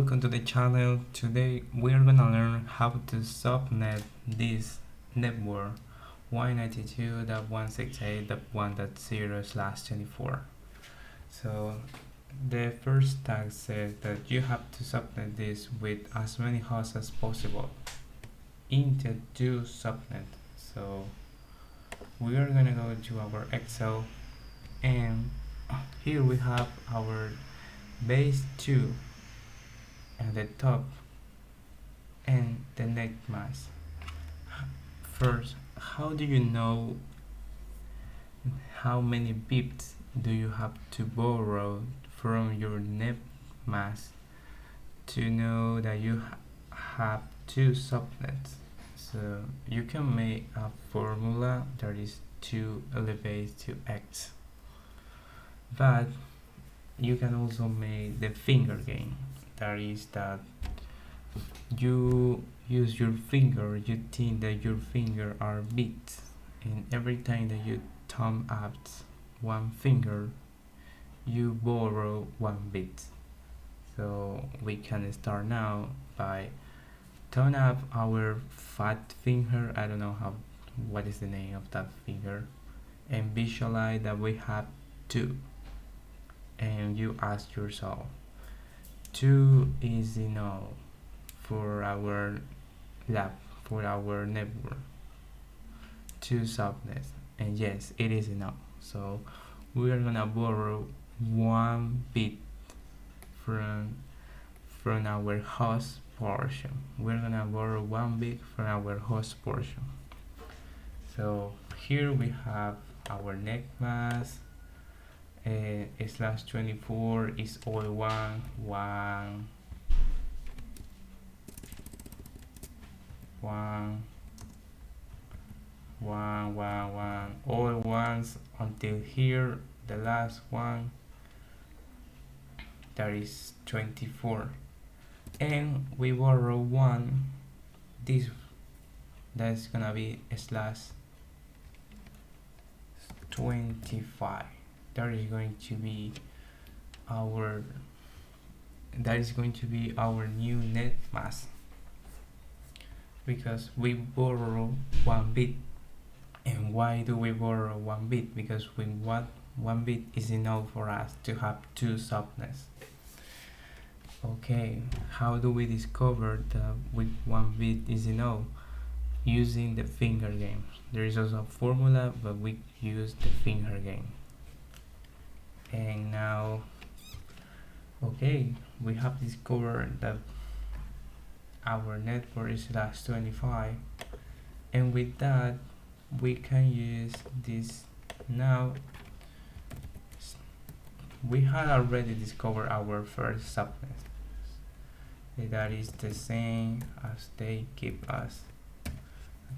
Welcome to the channel. Today we are gonna learn how to subnet this network 192.168.1.0/24. So the first tag says that you have to subnet this with as many hosts as possible into two subnet. So we are gonna go to our Excel, and here we have our base 2 at the top and the net mask. First, how do you know how many bits do you have to borrow from your net mask to know that you have two subnets? So you can make a formula that is 2 elevated to x, but you can also make the finger game. That is that you use your finger, you think that your finger are bits, and every time that you thumb up one finger, you borrow one bit. So we can start now by turn up our fat finger. I don't know what is the name of that finger, and visualize that we have two, and you ask yourself, 2 is enough for our lab, for our network, 2 subnets, and yes, it is enough. So we are gonna borrow 1 bit from our host portion. We're gonna borrow 1 bit from our host portion. So here we have our net mask. /24 is all one all ones until here, the last one, that is 24, and we borrow one, this that's gonna be /25. That is going to be our new net mask, because we borrow 1 bit. And why do we borrow 1 bit? Because we want 1 bit is enough for us to have 2 subnets. Okay, how do we discover that with 1 bit is enough? Using the finger game. There is also a formula, but we use the finger game. And now, okay, we have discovered that our network is /25, and with that we can use this. Now we had already discovered our first subnet, that is the same as they give us,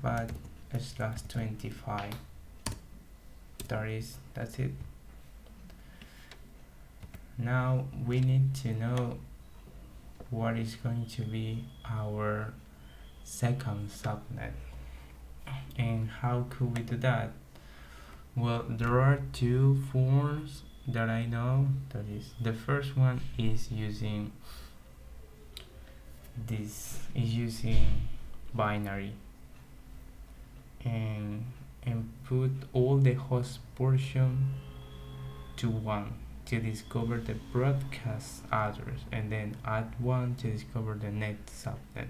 but it's /25. That's it. Now we need to know what is going to be our second subnet. And how could we do that? Well, there are 2 forms that I know. That is, the first one is using binary, and put all the host portion to 1 to discover the broadcast address, and then add 1 to discover the net subnet.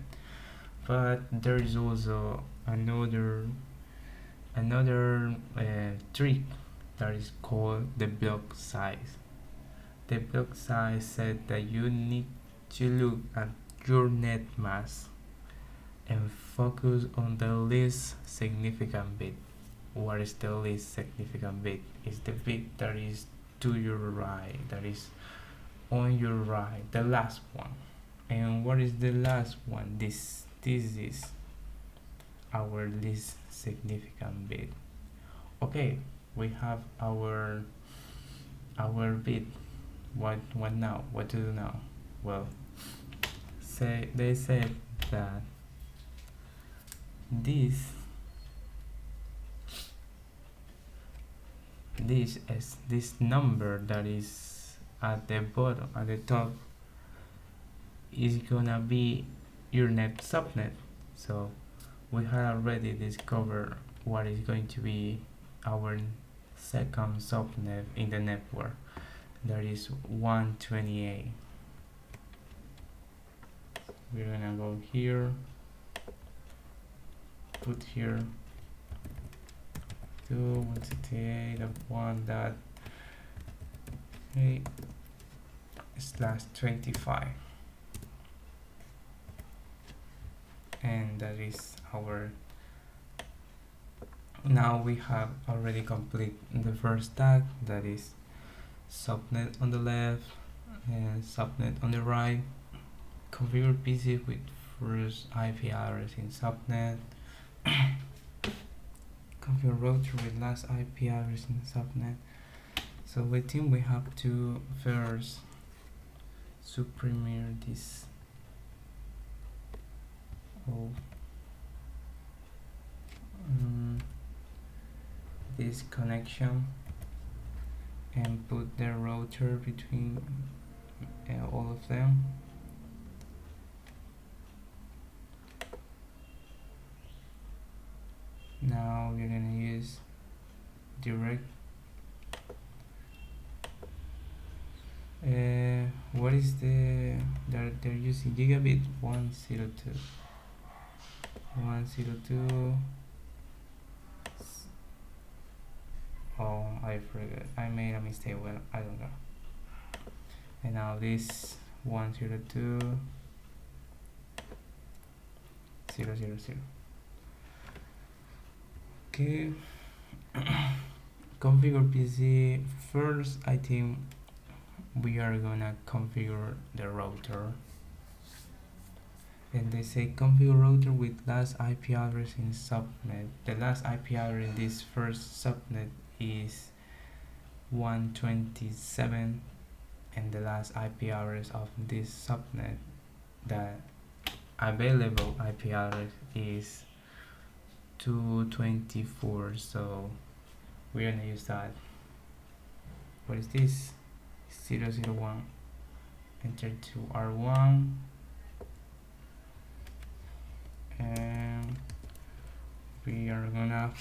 But there is also another trick that is called the block size. The block size said that you need to look at your net mask and focus on the least significant bit. What is the least significant bit? It's the bit that is to your right, that is on your right, the last one. And what is the last one? This is our least significant bit. Okay, we have our bit. What now? What to do now? Well, they said that this number that is at the bottom, at the top, is gonna be your net subnet. So we have already discovered what is going to be our second subnet in the network. That is 128. We're gonna go here, put here 2.168.1.8/25, and that is our. Now we have already complete the first tag, that is subnet on the left and subnet on the right. Configure PC with first IP address in subnet. Configure router with last IP address in subnet. So we think we have to first supprime this this connection and put the router between all of them. Now we're gonna use direct. What is they're using gigabit 102. Oh, I forgot. I made a mistake. Well, I don't know. And now this 102.0.0.0. Okay. Configure PC. First, I think we are gonna configure the router. And they say configure router with last IP address in subnet. The last IP address in this first subnet is 127, and the last IP address of this subnet, the available IP address, is 224. So we're gonna use that. What is this? 001. Enter to R1, and we are gonna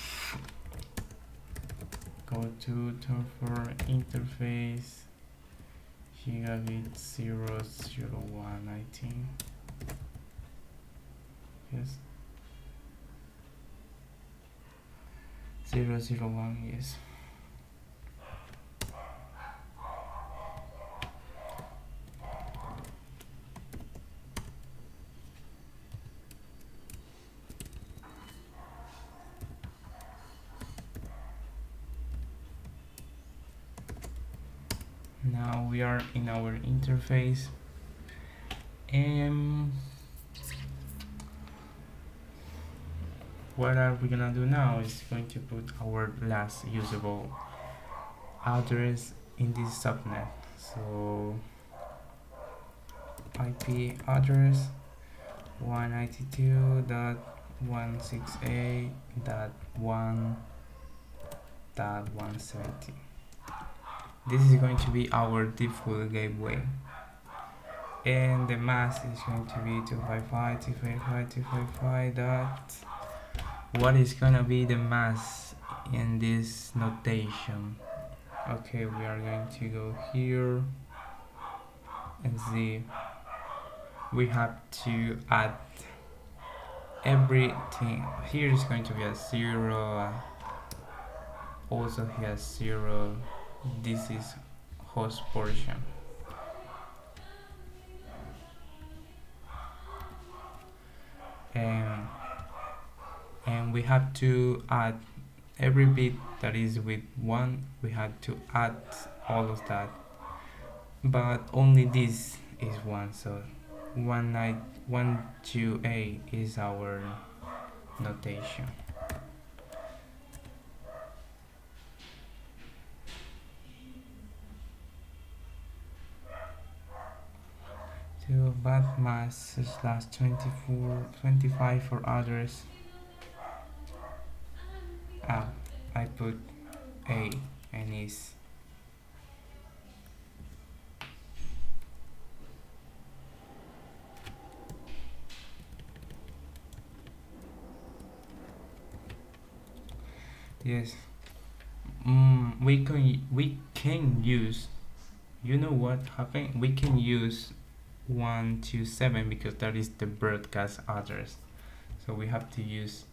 go to term for interface gigabit 001, I think. Yes, 001, yes. Now we are in our interface, and what are we gonna do now is going to put our last usable address in this subnet. So IP address 192.168.1.170. This is going to be our default gateway, and the mask is going to be 255.255.255. Dot. What is gonna be the mask in this notation? Okay, we are going to go here and see. We have to add everything. Here is going to be a 0. Also here 0. This is host portion. And we have to add every bit that is with 1. We have to add all of that, but only this is 1. So 128 is our notation. To bat mass / 25 for others. I put A and is. Yes. We can use. You know what happened? We can use 127 because that is the broadcast address. So we have to use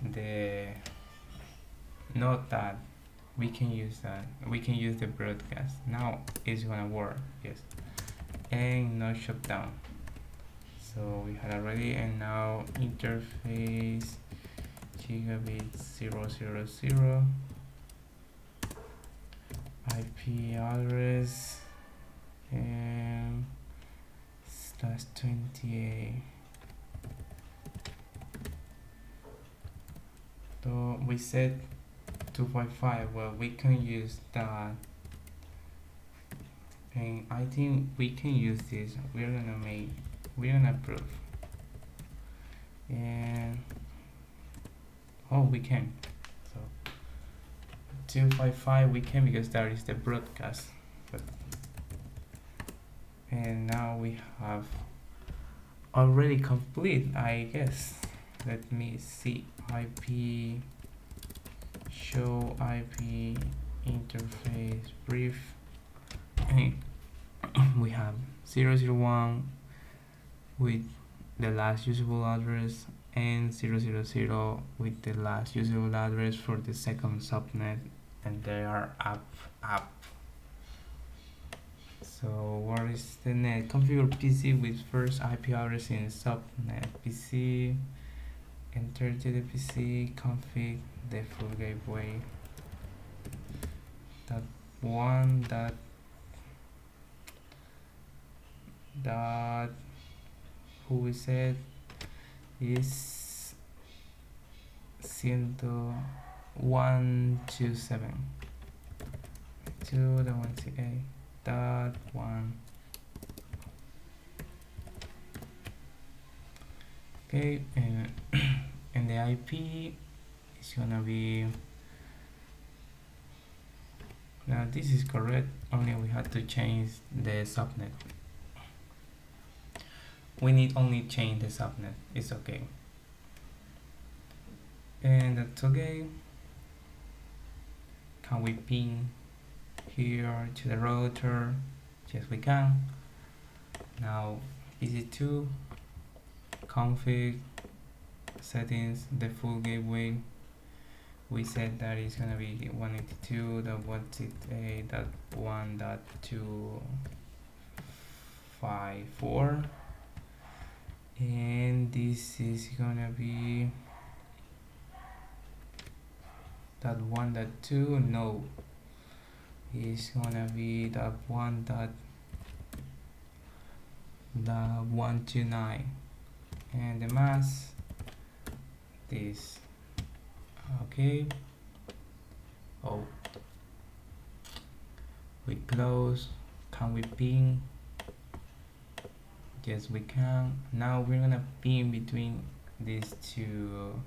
the not that. We can use that. We can use the broadcast. Now it's gonna work. Yes. And no shutdown. So we had already, and now interface gigabit 000 IP address and /28. So we set 255. Well, we can use that, and I think we can use this. We're gonna prove, and oh, we can. So 255 we can because that is the broadcast. But and now we have already complete, I guess. Let me see. IP show IP interface brief. We have 001 with the last usable address and 000 with the last usable address for the second subnet, and they are up. So what is the net? Configure PC with first IP address in subnet PC. Enter to the PC, config the full gateway. That one that who we said is 127 to the 1CA dot one. Okay, and the IP is gonna be, now this is correct, only we had to change the subnet. We need only change the subnet, it's okay. And that's okay. Can we ping here to the router? Yes, we can. Now PC2 config settings, the full gateway. We said that it's gonna be 182.168.1.254, and this is gonna be that 1.2. No, it's gonna be that 1.129, and the mask this. Okay. Oh, we close. Can we ping? Yes, we can. Now we're gonna ping between these two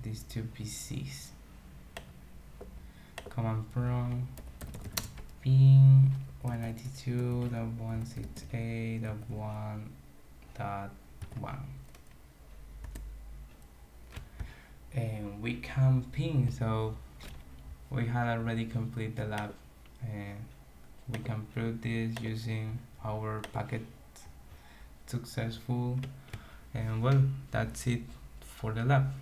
PCs. Command prompt ping 192.168.1.1, and we can ping. So we had already completed the lab, and we can prove this using our packet successful. And well, that's it for the lab.